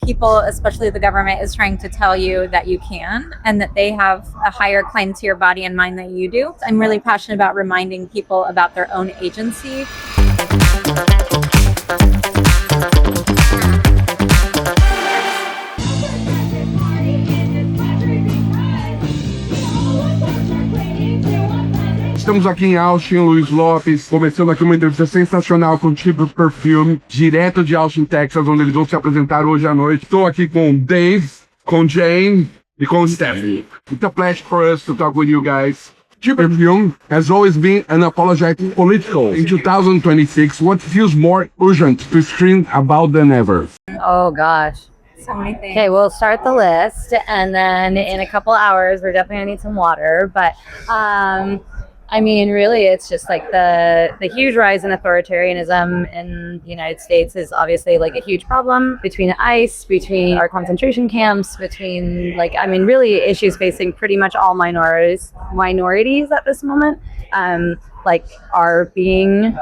people, especially the government, is trying to tell you that you can and that they have a higher claim to your body and mind than you do. I'm really passionate about reminding people about their own agency. Estamos aqui em Austin, Luiz Lopes, começando aqui uma entrevista sensacional com o Cheap Perfume, direto de Austin, Texas, onde eles vão se apresentar hoje à noite. Estou aqui com Dave, com Jane e com Stephanie. It's a pleasure for us to talk with you guys. Cheap Perfume has always been unapologetic political. In 2026, what feels more urgent to scream about than ever? Oh gosh. So many things. Okay, we'll start the list, and then in a couple hours, we're definitely gonna need some water. But I mean, really, it's just like the huge rise in authoritarianism in the United States is obviously like a huge problem between ICE, between our concentration camps, between really issues facing pretty much all minorities at this moment. Are being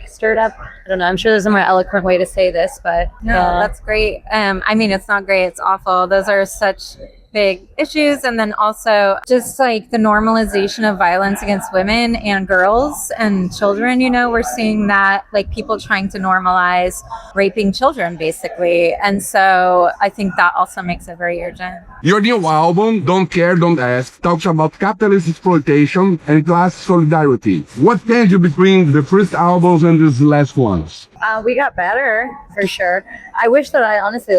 stirred up. I don't know. I'm sure there's a more eloquent way to say this, but no, that's great. I mean, it's not great. It's awful. Those are such big issues. And then also just like the normalization of violence against women and girls and children, we're seeing that like people trying to normalize raping children basically. And so I think that also makes it very urgent. Your new album, Don't Care, Don't Ask, talks about capitalist exploitation and class solidarity. What changed between the first albums and these last ones? We got better for sure. I wish that I honestly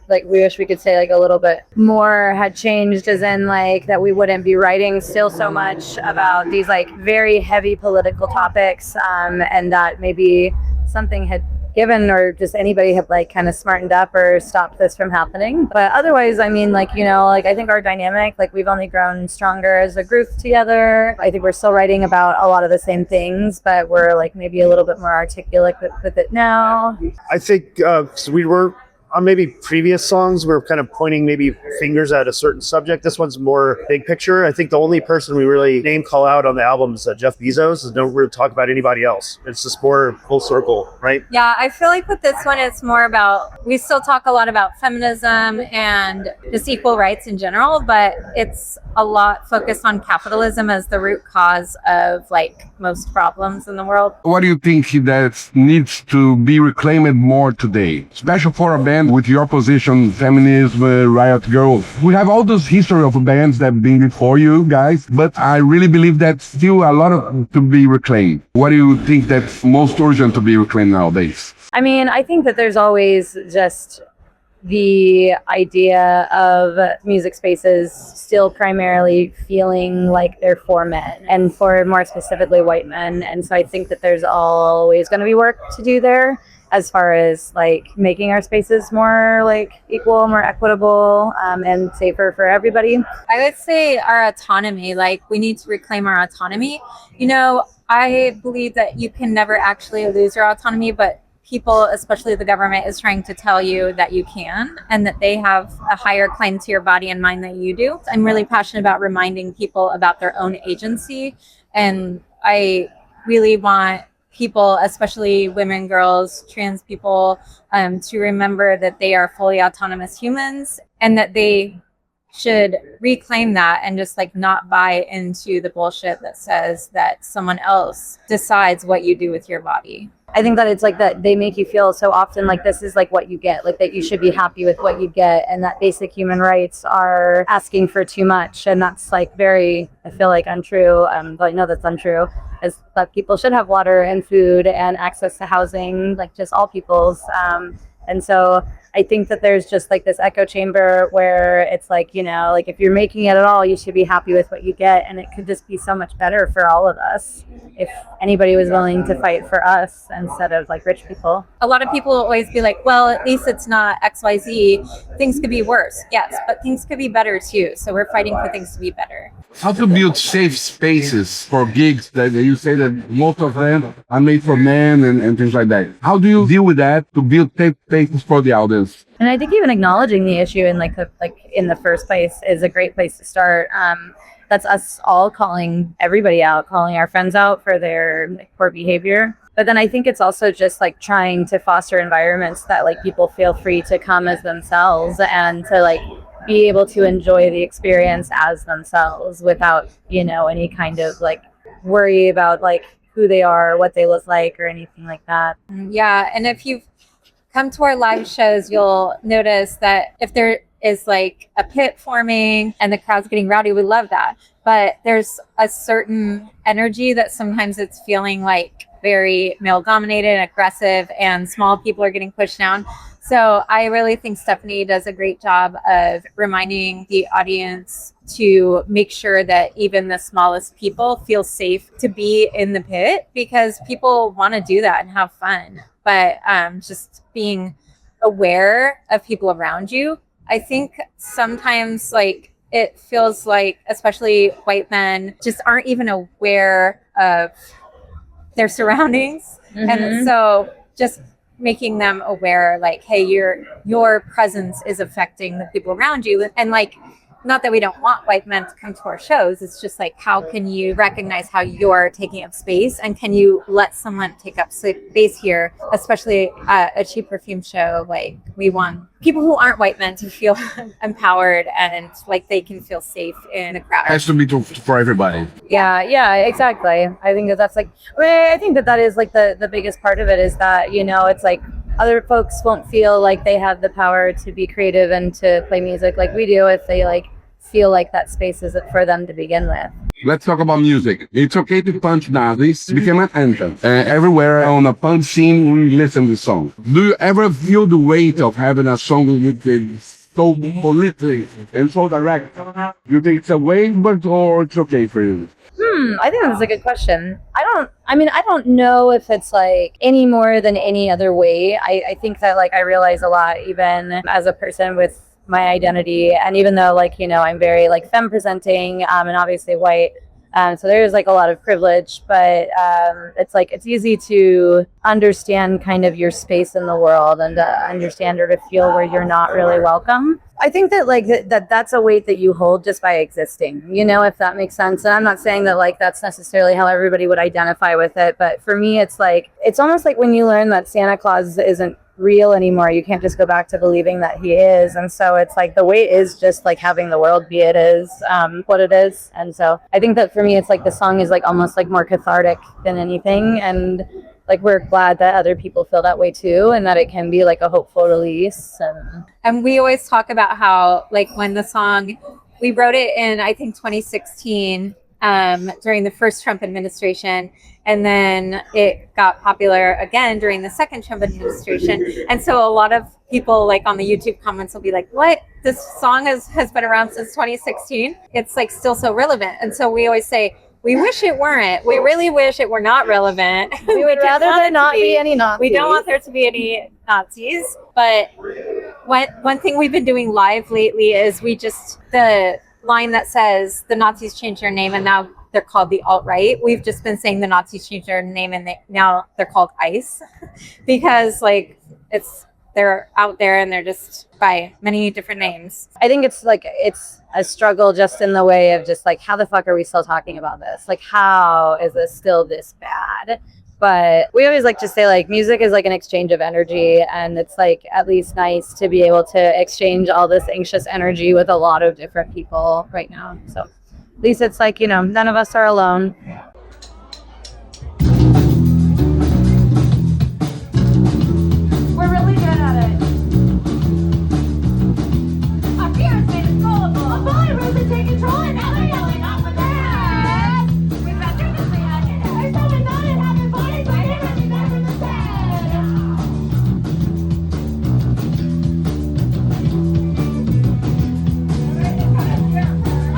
we wish we could say a little bit more had changed, as in that we wouldn't be writing still so much about these very heavy political topics, and that maybe something had given, or just anybody have kind of smartened up or stopped this from happening. But otherwise, I mean, I think our dynamic, we've only grown stronger as a group together. I think we're still writing about a lot of the same things, but we're maybe a little bit more articulate with it now. I think so we were on maybe previous songs, we're kind of pointing maybe fingers at a certain subject. This one's more big picture. I think the only person we really name call out on the album is Jeff Bezos. Don't really talk about anybody else. It's just more full circle, right? Yeah, I feel like with this one, it's more about, we still talk a lot about feminism and just equal rights in general, but it's a lot focused on capitalism as the root cause of most problems in the world. What do you think that needs to be reclaimed more today? Especially for a band with your position, Feminismo, Riot, Grrrl. We have all this history of bands that have been before you guys, but I really believe that still a lot of to be reclaimed. What do you think that's most urgent to be reclaimed nowadays? I mean, I think that there's always just the idea of music spaces still primarily feeling like they're for men, and for more specifically white men. And so I think that there's always going to be work to do there, as far as making our spaces more equal, more equitable, and safer for everybody. I would say our autonomy, we need to reclaim our autonomy. I believe that you can never actually lose your autonomy, but people, especially the government, is trying to tell you that you can and that they have a higher claim to your body and mind than you do. I'm really passionate about reminding people about their own agency, and I really want people, especially women, girls, trans people, to remember that they are fully autonomous humans and that they should reclaim that and just not buy into the bullshit that says that someone else decides what you do with your body. I think that it's that they make you feel so often this is what you get, that you should be happy with what you get, and that basic human rights are asking for too much. And that's very, I feel untrue, but I know that's untrue, is that people should have water and food and access to housing, just all people's. And so I think that there's just this echo chamber where it's if you're making it at all, you should be happy with what you get. And it could just be so much better for all of us if anybody was willing to fight for us instead of rich people. A lot of people will always be well, at least it's not XYZ. Things could be worse. Yes, but things could be better too. So we're fighting for things to be better. How to build safe spaces for gigs that you say that most of them are made for men and things like that. How do you deal with that to build safe spaces for the audience? And I think even acknowledging the issue in in the first place is a great place to start. That's us all calling everybody out, calling our friends out for their poor behavior. But then I think it's also just like trying to foster environments that like people feel free to come as themselves and to like be able to enjoy the experience as themselves without, you know, any kind of like worry about like who they are, what they look like, or anything like that. Yeah, and if you've come to our live shows, you'll notice that if there is like a pit forming and the crowd's getting rowdy, we love that. But there's a certain energy that sometimes it's feeling like very male dominated and aggressive, and small people are getting pushed down. So I really think Stephanie does a great job of reminding the audience to make sure that even the smallest people feel safe to be in the pit, because people want to do that and have fun. But just being aware of people around you. I think sometimes like it feels like, especially white men, just aren't even aware of their surroundings. Mm-hmm. And so just making them aware, like, hey, your presence is affecting the people around you. And like, not that we don't want white men to come to our shows, it's just like, how can you recognize how you're taking up space, and can you let someone take up space here, especially at a Cheap Perfume show? Like, we want people who aren't white men to feel empowered and like they can feel safe in the crowd. It has to be for everybody. Yeah, exactly. I think that's like, I think that is like the biggest part of it, is that, you know, it's like other folks won't feel like they have the power to be creative and to play music like we do if they like feel like that space isn't for them to begin with. Let's talk about music. It's okay to punch Nazis. Became an anthem. Everywhere on a punk scene, we listen to the song. Do you ever feel the weight of having a song with so politic and so direct? You think it's a weight, or it's okay for you? I think that's a good question. I don't know if it's like any more than any other way. I think that like I realize a lot, even as a person with my identity, and even though like, you know, I'm very like femme presenting and obviously white, so there's like a lot of privilege, but it's like it's easy to understand kind of your space in the world and to understand or to feel where you're not really welcome. I think that like that's a weight that you hold just by existing, you know, if that makes sense. And I'm not saying that like that's necessarily how everybody would identify with it, but for me it's like, it's almost like when you learn that Santa Claus isn't real anymore, you can't just go back to believing that he is. And so it's like the weight is just like having the world be what it is. And so I think that for me it's like the song is like almost like more cathartic than anything, and like we're glad that other people feel that way too, and that it can be like a hopeful release. And we always talk about how like when the song, we wrote it in I think 2016 during the first Trump administration, and then it got popular again during the second Trump administration. And so a lot of people like on the YouTube comments will be like, what? This song has been around since 2016. It's like still so relevant. And so we always say, we wish it weren't. We really wish it were not relevant. We would rather there not be any Nazis. We don't want there to be any Nazis. But one thing we've been doing live lately is the line that says the Nazis changed their name and now they're called the alt-right. We've just been saying the Nazis changed their name and now they're called ICE because like they're out there and they're just by many different names. I think it's like it's a struggle just in the way of just like, how the fuck are we still talking about this? Like, how is this still this bad? But we always like to say like music is like an exchange of energy, and it's like at least nice to be able to exchange all this anxious energy with a lot of different people right now. So at least it's like, you know, none of us are alone. We're really good at it. Our parents made us gullible. A bully rose to take control, and now they're yelling off with their ass. We've got previously had it. There's someone not in having bodies right here running back from the set.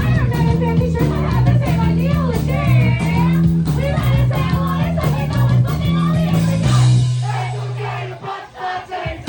Iron Man and 50 shirts that have the same ideology. We let it say a lot of stuff, we know it's fucking all the end we got. It's okay to put the taste.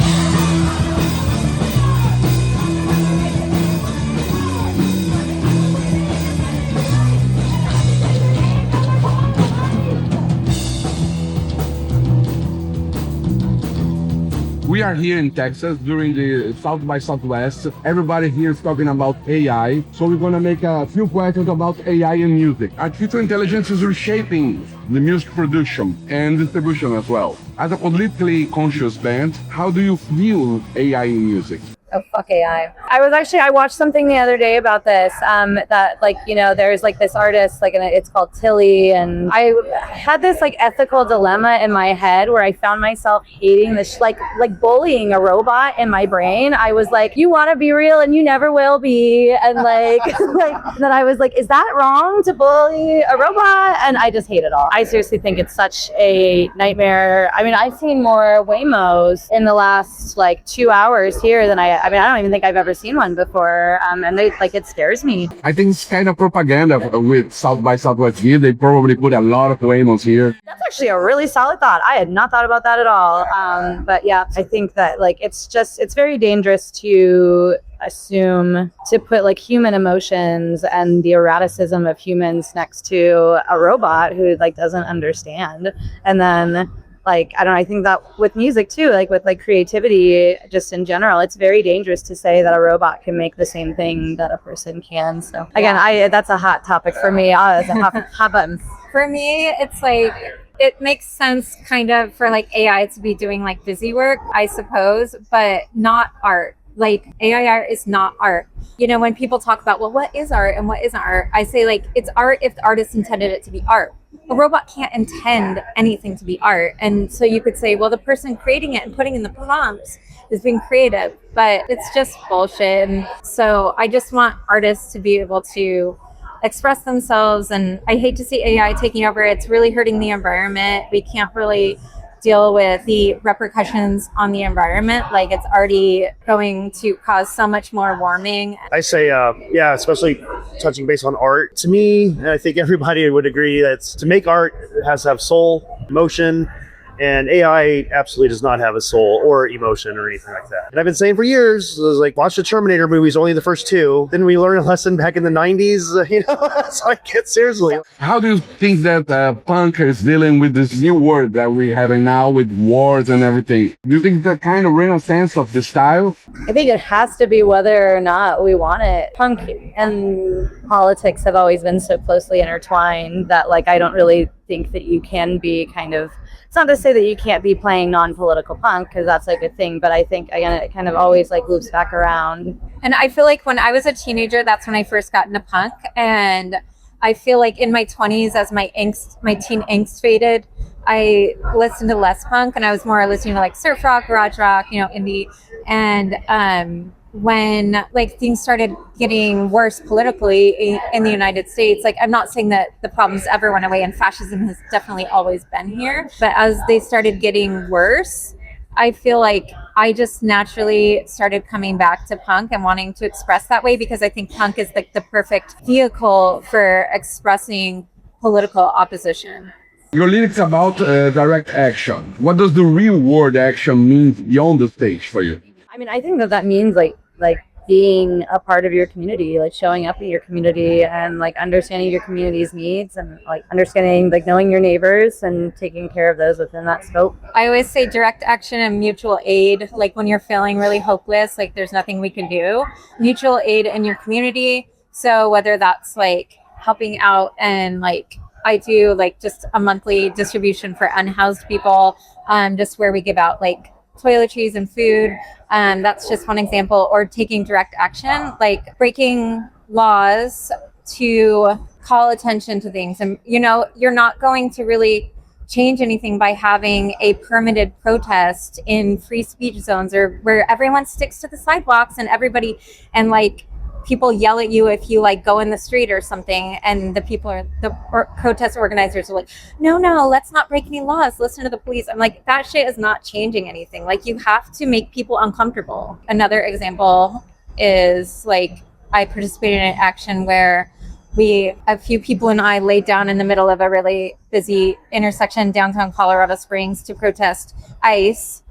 We are here in Texas during the South by Southwest. Everybody here is talking about AI. So we're going to make a few questions about AI in music. Artificial intelligence is reshaping the music production and distribution as well. As a politically conscious band, how do you view AI in music? Oh, fuck AI. I watched something the other day about this, that like, you know, there's like this artist, like, it's called Tilly. And I had this like ethical dilemma in my head where I found myself hating this, like bullying a robot in my brain. I was like, you want to be real and you never will be. And like, then I was like, is that wrong to bully a robot? And I just hate it all. I seriously think it's such a nightmare. I mean, I've seen more Waymos in the last like 2 hours here than I don't even think I've ever seen one before, and it scares me. I think it's kind of propaganda with South by Southwest here. They probably put a lot of Waymos here. That's actually a really solid thought. I had not thought about that at all. But yeah, I think that like it's very dangerous to assume to put like human emotions and the eroticism of humans next to a robot who like doesn't understand. And then like, I don't know, I think that with music too, like with like creativity, just in general, it's very dangerous to say that a robot can make the same thing that a person can. So again, that's a hot topic for me. It's a hot button. For me, it's like, it makes sense kind of for like AI to be doing like busy work, I suppose, but not art. Like AI art is not art. You know, when people talk about, well, what is art and what isn't art? I say like, it's art if the artist intended it to be art. A robot can't intend anything to be art. And so you could say, well, the person creating it and putting in the prompts is being creative, but it's just bullshit. And so I just want artists to be able to express themselves. And I hate to see AI taking over. It's really hurting the environment. We can't really deal with the repercussions on the environment. Like it's already going to cause so much more warming. I say, especially touching base on art. To me, and I think everybody would agree that to make art, it has to have soul, emotion, and AI absolutely does not have a soul or emotion or anything like that. And I've been saying for years, I was like, watch the Terminator movies, only the first two. Then we learned a lesson back in the 90s, so I get seriously. How do you think that punk is dealing with this new world that we're having now with wars and everything? Do you think that kind of renaissance of the style? I think it has to be whether or not we want it. Punk and politics have always been so closely intertwined that like I don't really think that you can be kind of, it's not to say that you can't be playing non-political punk because that's like a thing, but I think again it kind of always like loops back around. And I feel like when I was a teenager, that's when I first got into punk. And I feel like in my 20s, as my teen angst faded, I listened to less punk and I was more listening to like surf rock, garage rock, you know, indie. And when like things started getting worse politically in the United States, like I'm not saying that the problems ever went away and fascism has definitely always been here, but as they started getting worse, I feel like I just naturally started coming back to punk and wanting to express that way because I think punk is like the perfect vehicle for expressing political opposition. Your lyrics about direct action. What does the real world action mean beyond the stage for you? I mean, I think that means like being a part of your community, like showing up in your community and like understanding your community's needs and like understanding, like knowing your neighbors and taking care of those within that scope. I always say direct action and mutual aid. Like when you're feeling really hopeless, like there's nothing we can do. Mutual aid in your community. So whether that's like helping out and like I do like just a monthly distribution for unhoused people, just where we give out like toiletries and food. That's just one example. Or taking direct action, like breaking laws to call attention to things. And, you know, you're not going to really change anything by having a permitted protest in free speech zones or where everyone sticks to the sidewalks and everybody and like people yell at you if you like go in the street or something, and the people are protest organizers are like, no, let's not break any laws, listen to the police. I'm like, that shit is not changing anything. Like you have to make people uncomfortable. Another example is like I participated in an action where a few people and I laid down in the middle of a really busy intersection downtown Colorado Springs to protest ICE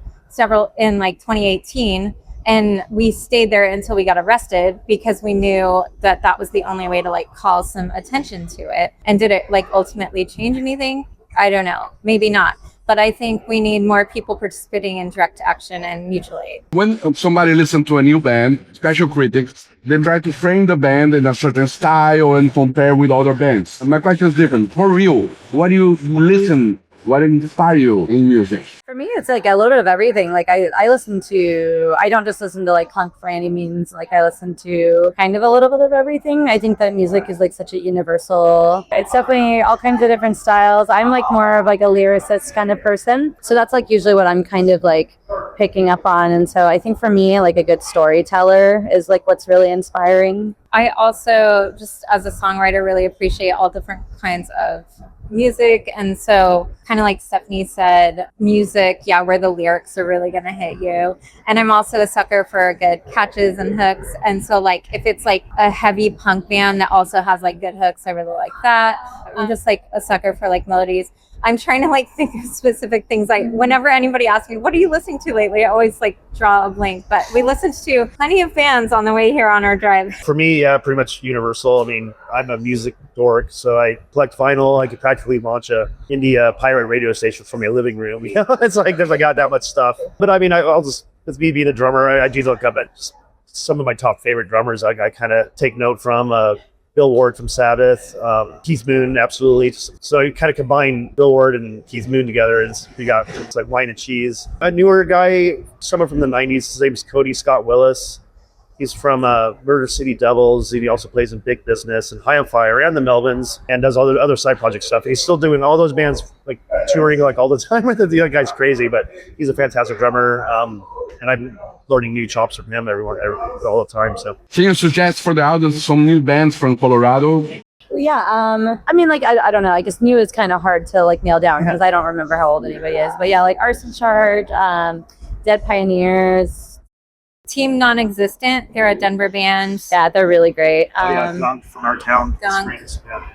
in like 2018. And we stayed there until we got arrested because we knew that that was the only way to like call some attention to it. And did it like ultimately change anything? I don't know. Maybe not. but I think we need more people participating in direct action and mutual aid. When somebody listens to a new band, special critics, they try to frame the band in a certain style and compare with other bands. And my question is different. For real, what do you listen? What inspires you in music? For me, it's like a little bit of everything. Like I don't just listen to like punk for any means. Like I listen to kind of a little bit of everything. I think that music is like such a universal. It's definitely all kinds of different styles. I'm like more of like a lyricist kind of person. So that's like usually what I'm kind of like picking up on. And so I think for me, like a good storyteller is like what's really inspiring. I also, just as a songwriter, really appreciate all different kinds of music. And so kind of like Stephanie said, music, yeah, where the lyrics are really going to hit you. And I'm also a sucker for good catches and hooks. And so like if it's like a heavy punk band that also has like good hooks, I really like that. I'm just like a sucker for like melodies. I'm trying to like think of specific things. Like whenever anybody asks me, what are you listening to lately? I always like draw a blank, but we listened to plenty of bands on the way here on our drive. For me, yeah, pretty much universal. I mean, I'm a music dork, so I collect vinyl. I could practically launch a indie pirate radio station from my living room. You know, it's like I got that much stuff. But I mean, I'll just, with me being a drummer, I do look up at just some of my top favorite drummers. I kind of take note from. Bill Ward from Sabbath, Keith Moon, absolutely. So you kind of combine Bill Ward and Keith Moon together, and you got it's like wine and cheese. A newer guy, someone from the 90s, his name's Cody Scott Willis. He's from Murder City Devils. He also plays in Big Business and High on Fire and the Melvins, and does all the other side project stuff. He's still doing all those bands, like touring like all the time with it. The other guy's crazy, but he's a fantastic drummer. And I'm learning new chops from him all the time. So, Can you suggest for the audience some new bands from Colorado? Yeah, I mean, like, I don't know. I guess new is kind of hard to like nail down because I don't remember how old anybody is. But yeah, like Arson Charge, Dead Pioneers, Team Non-Existent, they're a Denver band. Yeah, they're really great. Gunk from our town. Gunk.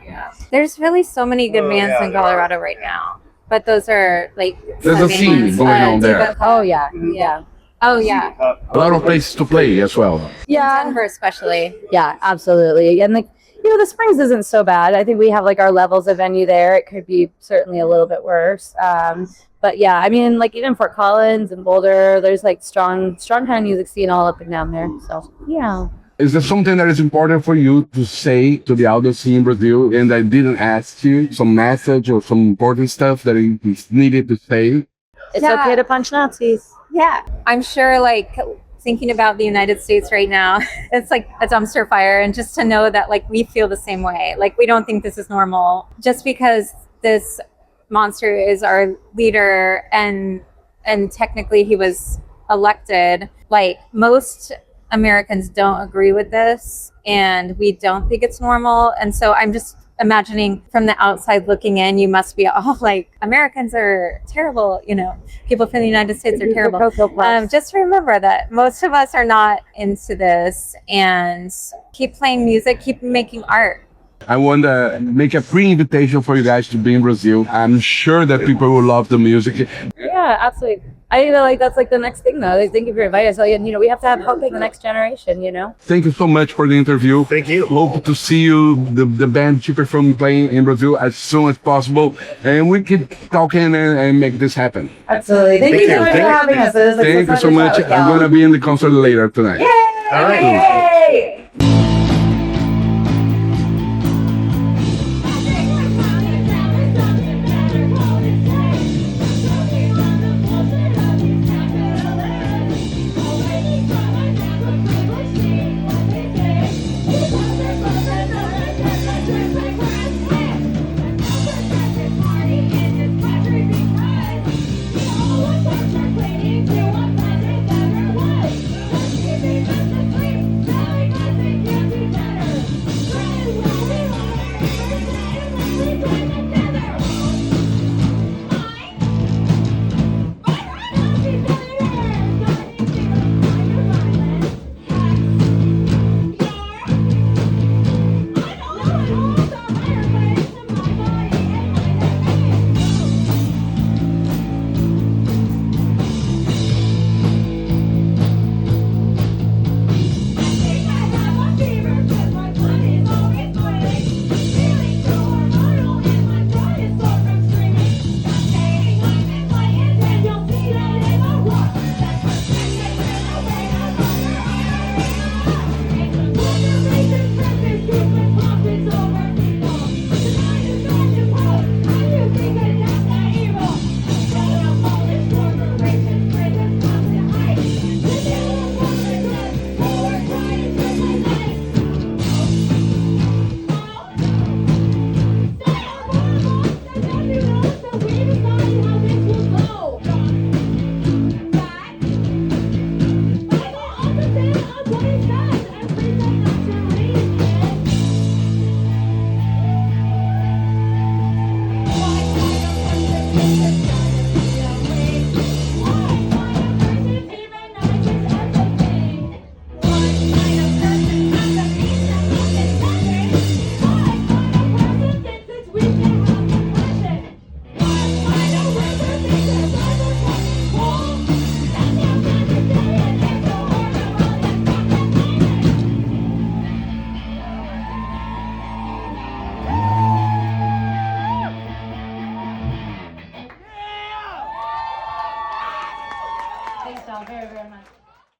Yeah. There's really so many good bands in Colorado right now. But those are like There's a scene going on there. Oh yeah, yeah. Oh yeah. A lot of places to play as well. Yeah, Denver especially. yeah, absolutely. And like, you know, the Springs isn't so bad. I think we have like our levels of venue there. It could be certainly a little bit worse. But yeah, I mean, like even Fort Collins and Boulder, there's like strong kind of music scene all up and down there. So yeah. Is there something that is important for you to say to the audience in Brazil and I didn't ask you? Some message or some important stuff that is needed to say? It's okay to punch Nazis. Yeah. I'm sure like thinking about the United States right now, it's like a dumpster fire. And just to know that like we feel the same way. Like we don't think this is normal. Just because this monster is our leader and technically he was elected, like most Americans don't agree with this and we don't think it's normal. And so I'm just imagining from the outside looking in, you must be all like, Americans are terrible, you know, people from the United States are terrible. Just remember that most of us are not into this and keep playing music, keep making art. I want to make a pre-invitation for you guys to be in Brazil. I'm sure that people will love the music. Yeah, absolutely. I think that like that's like the next thing though. Like, thank you for inviting us. So, you know, we have to have hope in the next generation, you know? Thank you so much for the interview. Thank you. Hope to see you, the band Cheap Perfume, playing in Brazil as soon as possible. And we keep talking and make this happen. Absolutely. Thank you so much for having us. Thank you so much. I'm going to be in the concert later tonight. Yay! All right. Yay!